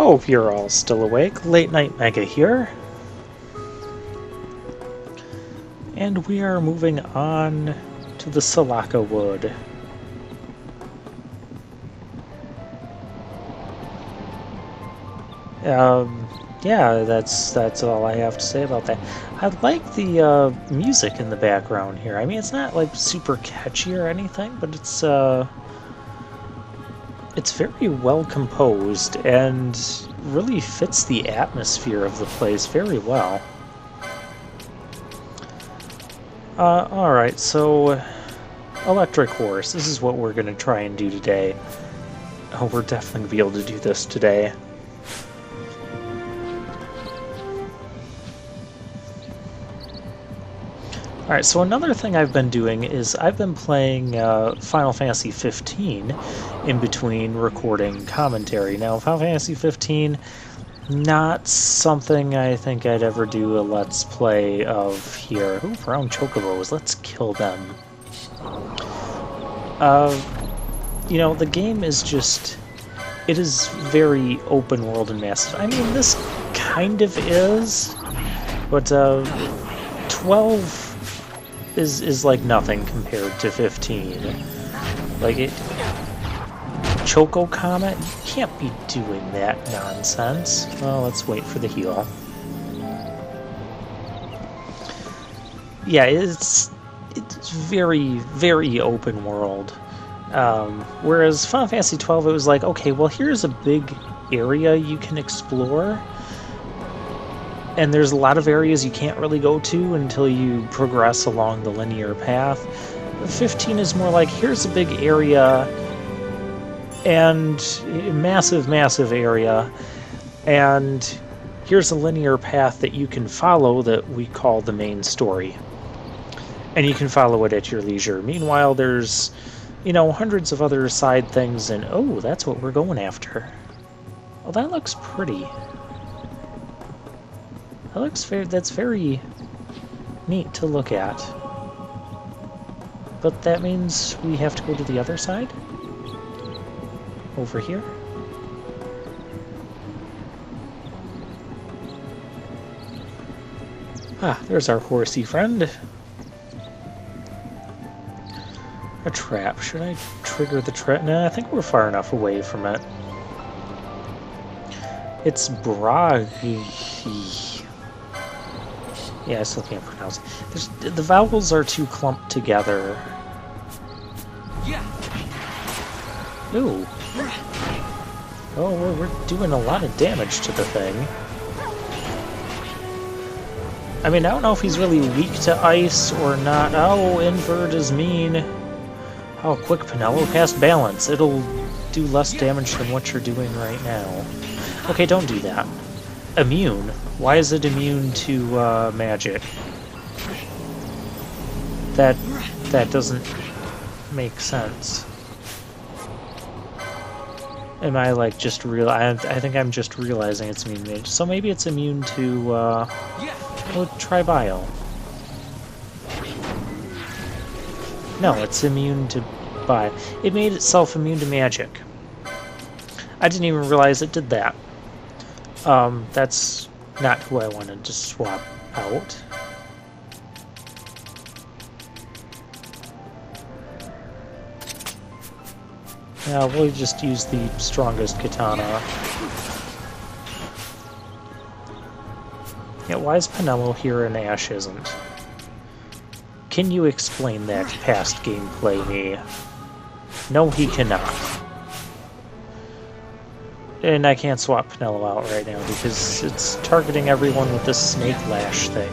Hope you're all still awake. Late Night Mega here. And we are moving on to the Silica Wood. Yeah, that's all I have to say about that. I like the music in the background here. I mean, it's not like super catchy or anything, but it's very well composed and really fits the atmosphere of the place very well. Alright, so Electric Horse, this is what we're going to try and do today. Oh, we're definitely going to be able to do this today. Alright, so another thing I've been doing is I've been playing Final Fantasy XV in between recording commentary. Now, Final Fantasy XV, not something I think I'd ever do a Let's Play of here. Ooh, brown chocobos, let's kill them. You know, the game is just... it is very open world and massive. I mean, this kind of is, but 12... is like nothing compared to 15. Like it... Choco Comet? You can't be doing that nonsense. Well, let's wait for the heal. Yeah, it's very, very open world. Whereas Final Fantasy XII, it was like, okay, well here's a big area you can explore. And there's a lot of areas you can't really go to until you progress along the linear path. 15 is more like, here's a big area, and a massive, massive area, and here's a linear path that you can follow that we call the main story. And you can follow it at your leisure. Meanwhile, there's, you know, hundreds of other side things, and oh, that's what we're going after. Well, that looks pretty. That looks that's very neat to look at. But that means we have to go to the other side? Over here? Ah, there's our horsey friend. A trap. Should I trigger the trap? No, I think we're far enough away from it. It's Bragi. Yeah, I still can't pronounce it. The vowels are too clumped together. Ooh. Oh, we're doing a lot of damage to the thing. I mean, I don't know if he's really weak to ice or not. Oh, invert is mean. Oh, quick, Pinello, cast balance. It'll do less damage than what you're doing right now. Okay, don't do that. Immune? Why is it immune to magic? That doesn't make sense. Am I like just I think I'm just realizing it's immune to magic. So maybe it's immune to Tribile. No, it's immune to it made itself immune to magic. I didn't even realize it did that. That's not who I wanted to swap out. Yeah, we'll just use the strongest katana. Yeah, why is Pinello here and Ash isn't? Can you explain that past gameplay me? No, he cannot. And I can't swap Pinello out right now because it's targeting everyone with this snake lash thing.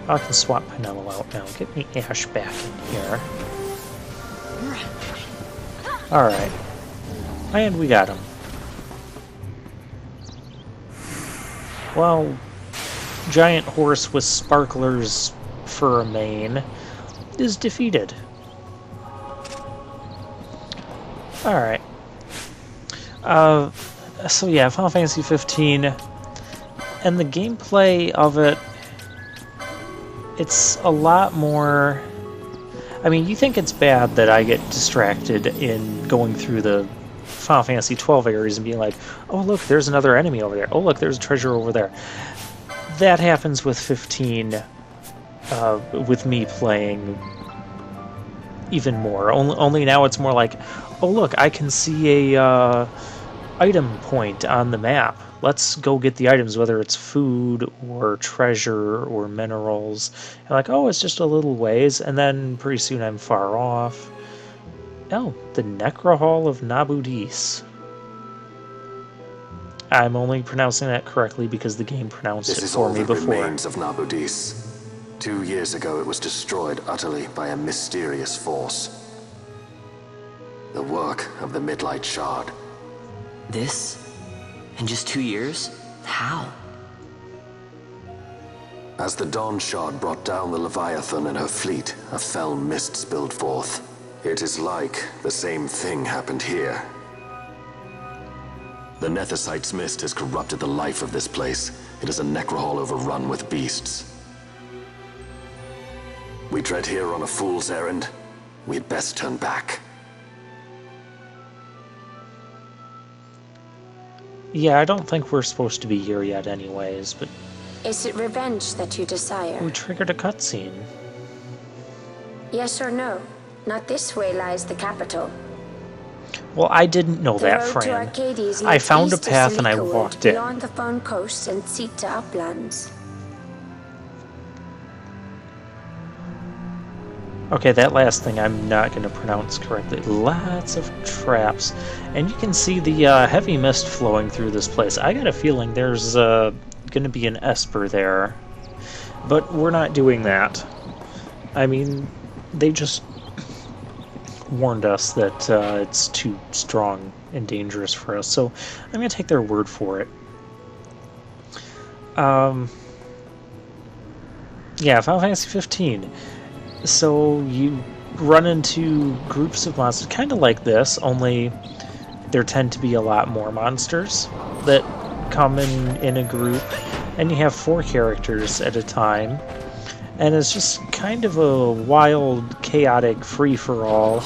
I can swap Pinello out now. Get me Ash back in here. Alright. And we got him. Well, giant horse with sparklers for a mane is defeated. Alright. So yeah, Final Fantasy XV, and the gameplay of it, it's a lot more... I mean, you think it's bad that I get distracted in going through the Final Fantasy 12 areas and being like, oh look, there's another enemy over there. Oh look, there's a treasure over there. That happens with 15, with me playing even more. Only now it's more like, oh look, I can see a item point on the map. Let's go get the items, whether it's food or treasure or minerals. And like, oh, it's just a little ways, and then pretty soon I'm far off. Oh, the Necro Hall of Nabudis. I'm only pronouncing that correctly because the game pronounced it for me before. This is all the remains of Nabudis. 2 years ago it was destroyed utterly by a mysterious force. The work of the Midlight Shard. This? In just 2 years? How? As the Dawn Shard brought down the Leviathan and her fleet, a fell mist spilled forth. It is like the same thing happened here. The Nethicite's mist has corrupted the life of this place. It is a necrohall overrun with beasts. We tread here on a fool's errand. We had best turn back. Yeah, I don't think we're supposed to be here yet anyways, but... Is it revenge that you desire? We triggered a cutscene. Yes or no? Not this way lies the capital. Well, I didn't know that, Fran. I found a path and I walked in. Beyond the Fawn Coast and Sita Uplands. Okay, that last thing I'm not going to pronounce correctly. Lots of traps. And you can see the heavy mist flowing through this place. I got a feeling there's going to be an Esper there. But we're not doing that. I mean, they just warned us that it's too strong and dangerous for us. So I'm going to take their word for it. Yeah, Final Fantasy 15. So you run into groups of monsters, kind of like this, only there tend to be a lot more monsters that come in a group, and you have 4 characters at a time, and it's just kind of a wild, chaotic free-for-all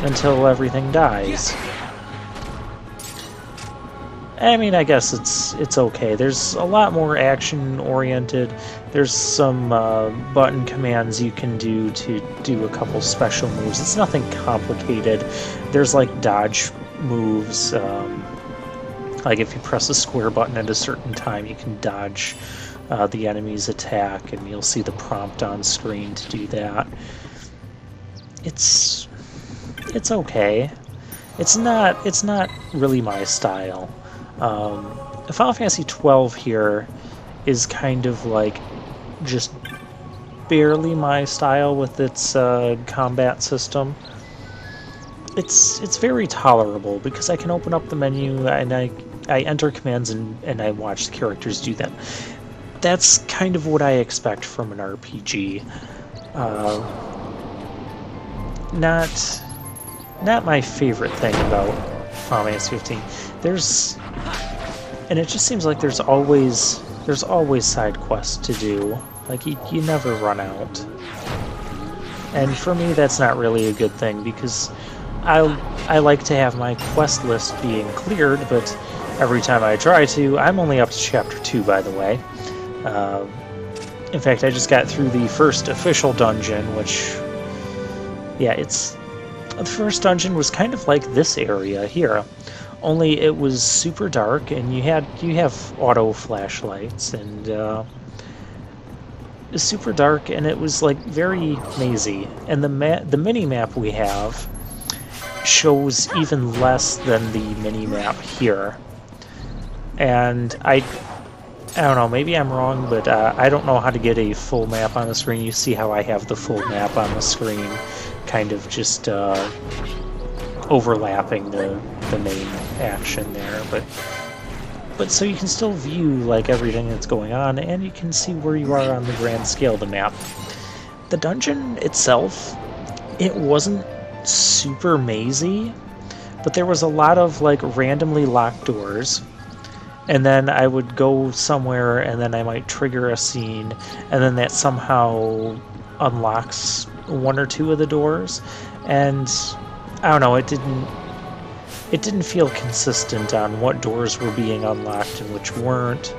until everything dies. I mean, I guess it's okay. There's a lot more action-oriented. There's some button commands you can do to do a couple special moves. It's nothing complicated. There's like dodge moves. Like if you press a square button at a certain time, you can dodge the enemy's attack, and you'll see the prompt on screen to do that. It's okay. It's not really my style. Final Fantasy 12 here is kind of like just barely my style with its combat system. It's very tolerable because I can open up the menu and I enter commands and I watch the characters do them. That's kind of what I expect from an RPG. Not my favorite thing about Final Fantasy 15. And it just seems like there's always side quests to do. Like you never run out. And for me, that's not really a good thing because I like to have my quest list being cleared, but every time I try to, I'm only up to chapter 2, by the way. In fact, I just got through the first official dungeon, which, yeah, the first dungeon was kind of like this area here. Only it was super dark, and you have auto flashlights, and it was super dark, and it was like very mazy. And the mini map we have shows even less than the mini map here. And I don't know, maybe I'm wrong, but I don't know how to get a full map on the screen. You see how I have the full map on the screen, kind of just overlapping the main action there, but so you can still view like everything that's going on, and you can see where you are on the grand scale of the map. The dungeon itself, it wasn't super mazy, but there was a lot of like randomly locked doors, and then I would go somewhere and then I might trigger a scene, and then that somehow unlocks 1 or 2 of the doors, and I don't know, it didn't feel consistent on what doors were being unlocked and which weren't.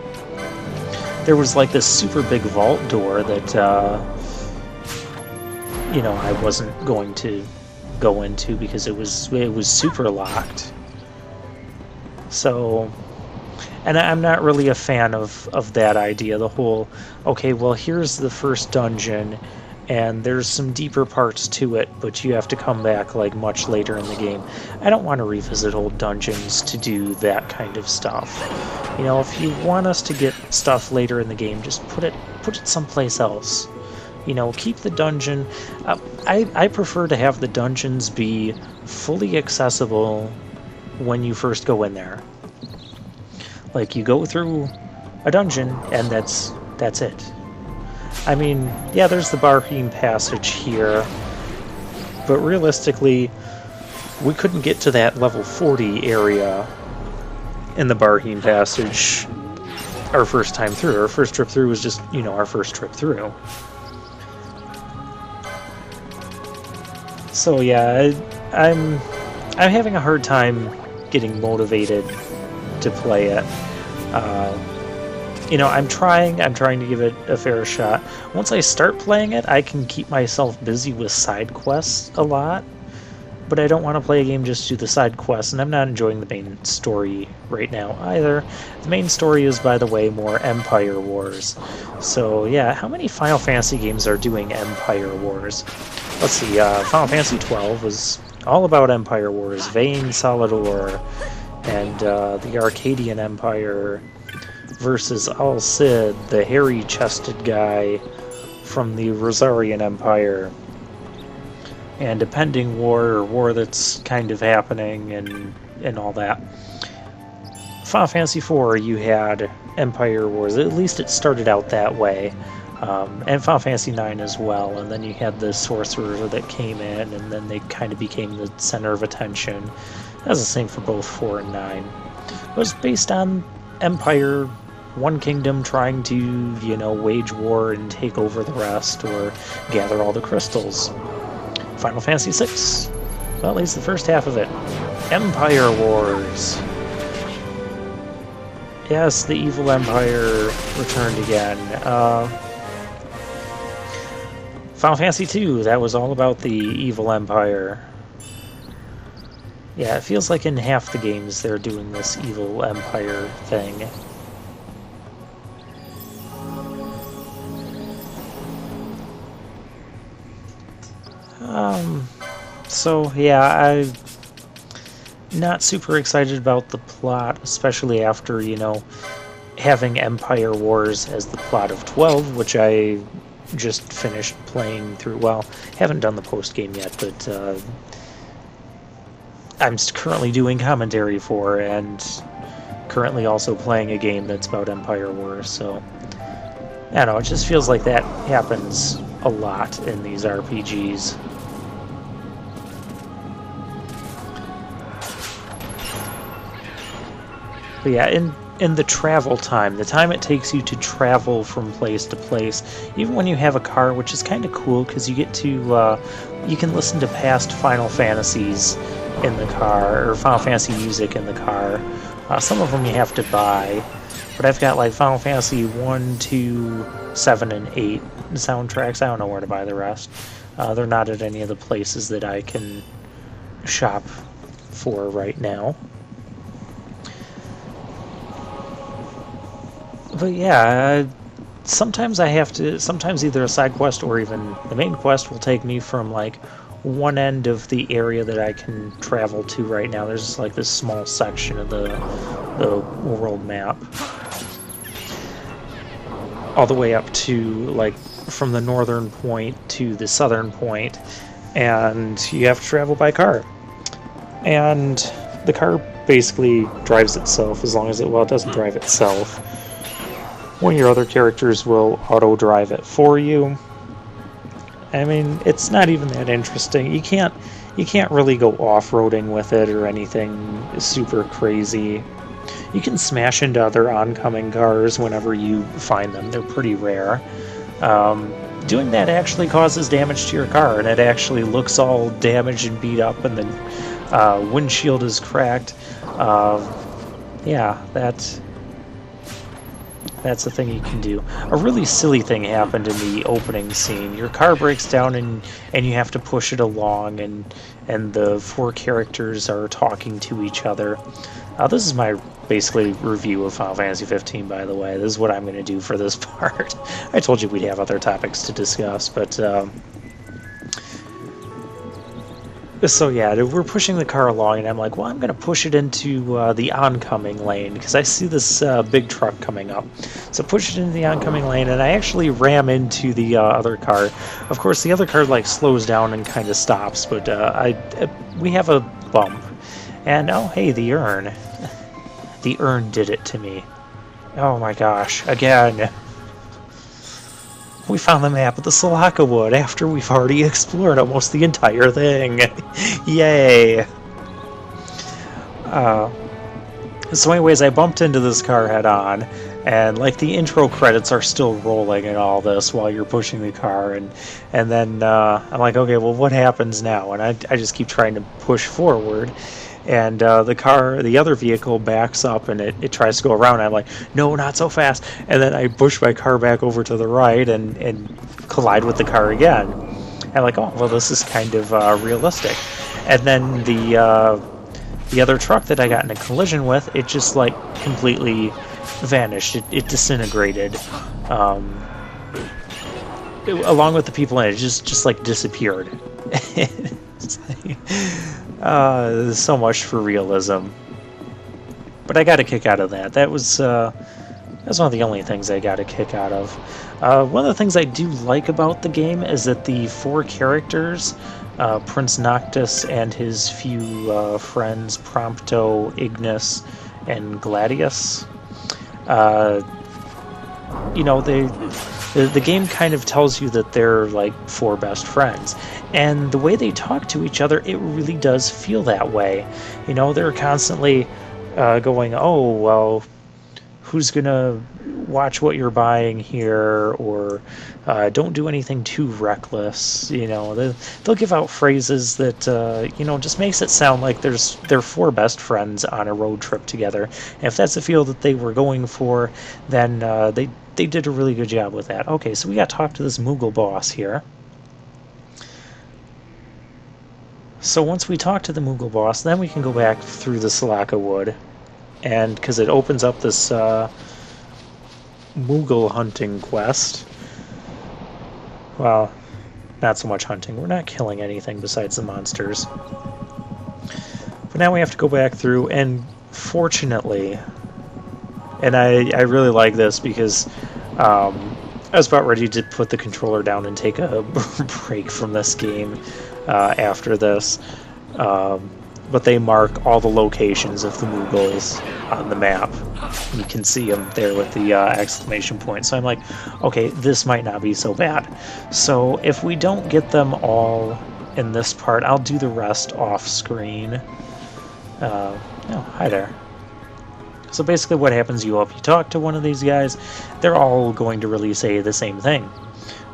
There was like this super big vault door that you know, I wasn't going to go into because it was super locked. So, and I'm not really a fan of that idea, the whole, okay, well, here's the first dungeon, and there's some deeper parts to it, but you have to come back, like, much later in the game. I don't want to revisit old dungeons to do that kind of stuff. You know, if you want us to get stuff later in the game, just put it someplace else. You know, keep the dungeon... I prefer to have the dungeons be fully accessible when you first go in there. Like, you go through a dungeon, and that's it. I mean, yeah, there's the Barheim Passage here, but realistically, we couldn't get to that level 40 area in the Barheim Passage our first time through. Our first trip through was just, you know, our first trip through. So yeah, I'm having a hard time getting motivated to play it. You know, I'm trying to give it a fair shot. Once I start playing it, I can keep myself busy with side quests a lot, but I don't want to play a game just to do the side quests, and I'm not enjoying the main story right now either. The main story is, by the way, more Empire Wars. So yeah, how many Final Fantasy games are doing Empire Wars? Let's see, Final Fantasy XII was all about Empire Wars, Vayne Solidor, and the Arcadian Empire versus Al Cid, the hairy-chested guy from the Rosarian Empire, and a pending war, or war that's kind of happening, and all that. Final Fantasy IV, you had Empire Wars. At least it started out that way. And Final Fantasy IX as well, and then you had the sorcerer that came in, and then they kind of became the center of attention. That was the same for both 4 and 9. It was based on Empire, one kingdom trying to, you know, wage war and take over the rest, or gather all the crystals. Final Fantasy VI, well, at least the first half of it. Empire Wars. Yes, the evil empire returned again. Final Fantasy II, that was all about the evil empire. Yeah, it feels like in half the games they're doing this evil empire thing. So yeah, I'm not super excited about the plot, especially after, you know, having Empire Wars as the plot of 12, which I just finished playing through. Well, haven't done the post game yet, but I'm currently doing commentary for, and currently also playing a game that's about Empire Wars. So I don't know, it just feels like that happens a lot in these RPGs. But yeah, in the travel time, the time it takes you to travel from place to place, even when you have a car, which is kind of cool because you get to, you can listen to past Final Fantasies in the car, or Final Fantasy music in the car. Some of them you have to buy, but I've got like Final Fantasy 1, 2, 7, and 8 soundtracks. I don't know where to buy the rest. They're not at any of the places that I can shop for right now. But yeah, sometimes sometimes either a side quest or even the main quest will take me from like one end of the area that I can travel to right now. There's like this small section of the world map, all the way up to like from the northern point to the southern point, and you have to travel by car. And the car basically drives itself as long as it doesn't drive itself. One of your other characters will auto-drive it for you. I mean, it's not even that interesting. You can't really go off-roading with it or anything super crazy. You can smash into other oncoming cars whenever you find them. They're pretty rare. doing that actually causes damage to your car, and it actually looks all damaged and beat up, and the windshield is cracked. Yeah, that's a thing you can do. A really silly thing happened in the opening scene. Your car breaks down and you have to push it along, and the four characters are talking to each other. This is my basically review of Final Fantasy 15, by the way. This is what I'm going to do for this part. I told you we'd have other topics to discuss, but so yeah, we're pushing the car along, and I'm like, well, I'm going to push it into the oncoming lane, because I see this big truck coming up. So push it into the oncoming lane, and I actually ram into the other car. Of course, the other car like slows down and kind of stops, but we have a bump. And oh, hey, the urn. The urn did it to me. Oh my gosh, again. We found the map of the Silica Wood after we've already explored almost the entire thing. Yay! So anyways, I bumped into this car head on, and like the intro credits are still rolling and all this while you're pushing the car, and then I'm like, okay, well, what happens now? And I just keep trying to push forward, and the other vehicle backs up, and it tries to go around, and I'm like, no, not so fast, and then I push my car back over to the right and collide with the car again. I'm like, oh, well, this is kind of realistic. And then the other truck that I got in a collision with, it just like completely vanished. It disintegrated, along with the people in it. Just like disappeared. There's so much for realism, but I got a kick out of that. That's one of the only things I got a kick out of. One of the things I do like about the game is that the four characters, Prince Noctis and his few friends, Prompto, Ignis, and Gladius, you know, the game kind of tells you that they're like four best friends, and the way they talk to each other, it really does feel that way. You know, they're constantly going, oh, well, who's gonna watch what you're buying here, or don't do anything too reckless. You know, they'll give out phrases that you know, just makes it sound like they're four best friends on a road trip together. And if that's the feel that they were going for, then they did a really good job with that. Okay, so we got to talk to this Moogle boss here. So once we talk to the Moogle boss, then we can go back through the Silica Wood, and because it opens up this Moogle hunting quest. Well, not so much hunting. We're not killing anything besides the monsters. But now we have to go back through, and fortunately, and I really like this because I was about ready to put the controller down and take a break from this game after this. But they mark all the locations of the Moogles on the map. You can see them there with the exclamation point. So I'm like, okay, this might not be so bad. So if we don't get them all in this part, I'll do the rest off screen. Oh, hi there. So basically what happens, you talk to one of these guys, they're all going to really say the same thing.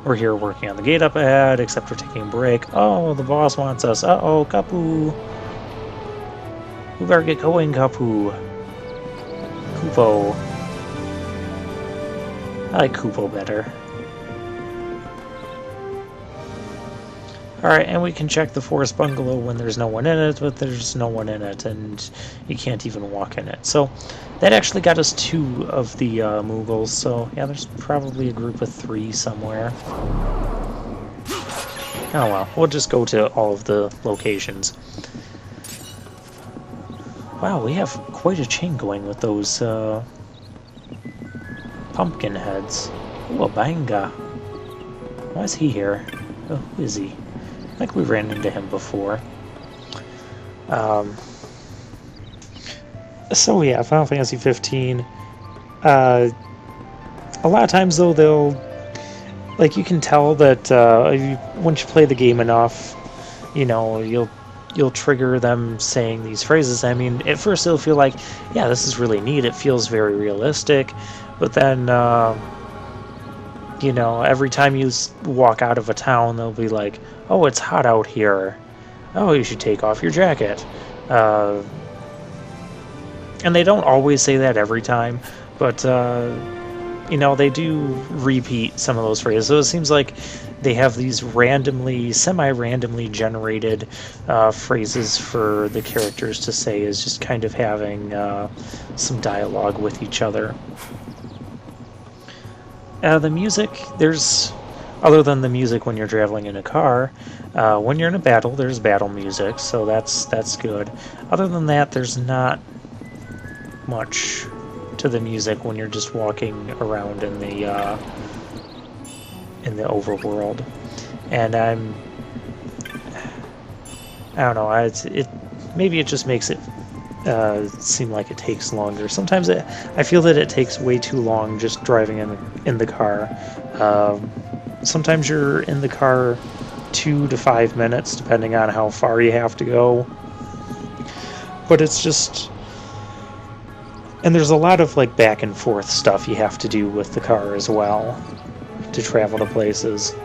We're here working on the gate up ahead, except for taking a break. Oh, the boss wants us. Uh-oh, Kapu. We better get going, Kapu. Kupo. I like Kupo better. Alright, and we can check the forest bungalow when there's no one in it, but there's no one in it, and you can't even walk in it. So that actually got us 2 of the Moogles, so yeah, there's probably a group of 3 somewhere. Oh well, we'll just go to all of the locations. Wow, we have quite a chain going with those pumpkin heads. Ooh, a Banga. Why is he here? Oh, who is he? I think we ran into him before. So yeah, Final Fantasy 15. A lot of times though, they'll, like, you can tell that once you play the game enough, you know, you'll trigger them saying these phrases. I mean, at first it'll feel like, yeah, this is really neat. It feels very realistic, but then You know, every time you walk out of a town, they'll be like, "Oh, it's hot out here. Oh, you should take off your jacket." And they don't always say that every time, but you know, they do repeat some of those phrases. So it seems like they have these semi-randomly generated phrases for the characters to say, is just kind of having some dialogue with each other. The music, other than the music when you're traveling in a car, when you're in a battle, there's battle music, so that's good. Other than that, there's not much to the music when you're just walking around in the overworld. And I don't know, maybe it just makes it seem like it takes longer. Sometimes I feel that it takes way too long just driving in the car. Sometimes you're in the car 2 to 5 minutes, depending on how far you have to go. But it's just... And there's a lot of like back and forth stuff you have to do with the car as well to travel to places.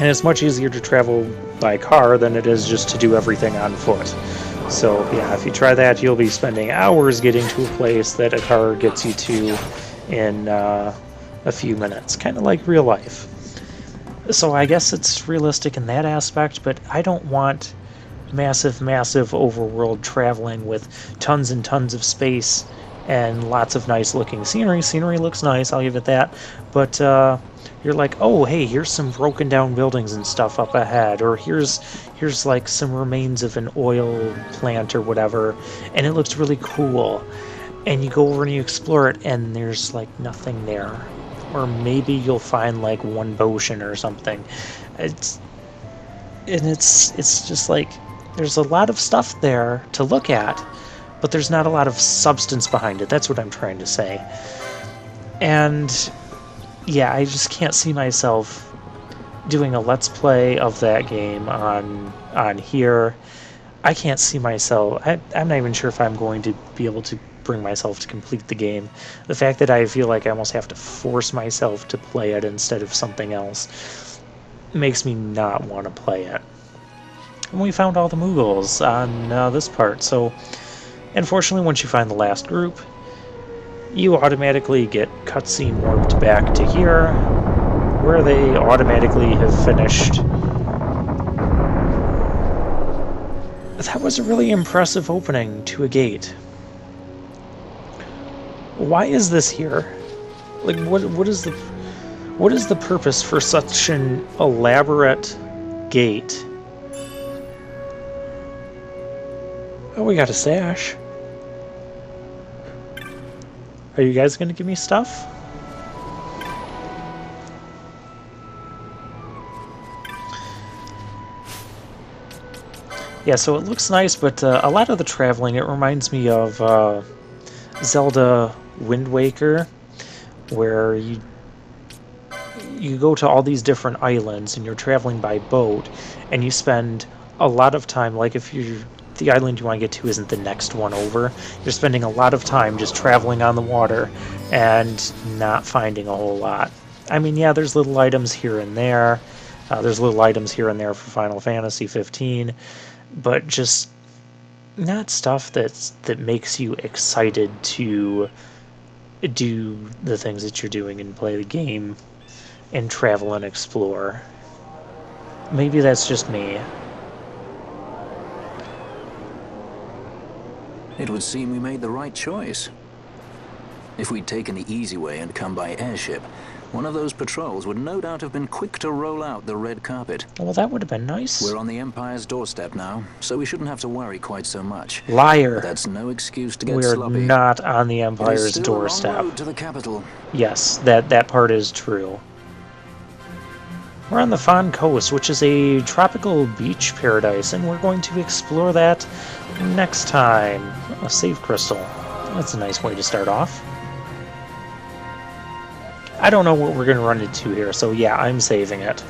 And it's much easier to travel by car than it is just to do everything on foot. So yeah, if you try that, you'll be spending hours getting to a place that a car gets you to in a few minutes. Kind of like real life. So I guess it's realistic in that aspect, but I don't want massive overworld traveling with tons and tons of space and lots of nice looking scenery. Scenery looks nice, I'll give it that. But you're like, oh, hey, here's some broken down buildings and stuff up ahead, or here's like some remains of an oil plant or whatever, and it looks really cool. And you go over and you explore it, and there's like nothing there. Or maybe you'll find like one potion or something. It's just like there's a lot of stuff there to look at, but there's not a lot of substance behind it. That's what I'm trying to say. And yeah, I just can't see myself doing a Let's Play of that game on here. I can't see myself... I'm not even sure if I'm going to be able to bring myself to complete the game. The fact that I feel like I almost have to force myself to play it instead of something else makes me not want to play it. And we found all the Moogles on this part, so unfortunately once you find the last group, you automatically get cutscene warped back to here, where they automatically have finished. That was a really impressive opening to a gate. Why is this here? Like, what is the purpose for such an elaborate gate? Oh, we got a sash. Are you guys gonna give me stuff? Yeah, so it looks nice, but a lot of the traveling, it reminds me of Zelda Wind Waker, where you go to all these different islands and you're traveling by boat, and you spend a lot of time, like if the island you want to get to isn't the next one over, you're spending a lot of time just traveling on the water and not finding a whole lot. I mean, yeah, there's little items here and there. There's little items here and there for Final Fantasy 15, but just not stuff that makes you excited to do the things that you're doing and play the game and travel and explore. Maybe that's just me. It would seem we made the right choice. If we'd taken the easy way and come by airship, one of those patrols would no doubt have been quick to roll out the red carpet. Well, that would have been nice. We're on the Empire's doorstep now, so we shouldn't have to worry quite so much. Liar. But that's no excuse to get We're sloppy. not on the Empire's doorstep. A long road to the capital. Yes, that part is true. We're on the Fawn Coast, which is a tropical beach paradise, and we're going to explore that next time. A save crystal. That's a nice way to start off. I don't know what we're going to run into here, so yeah, I'm saving it.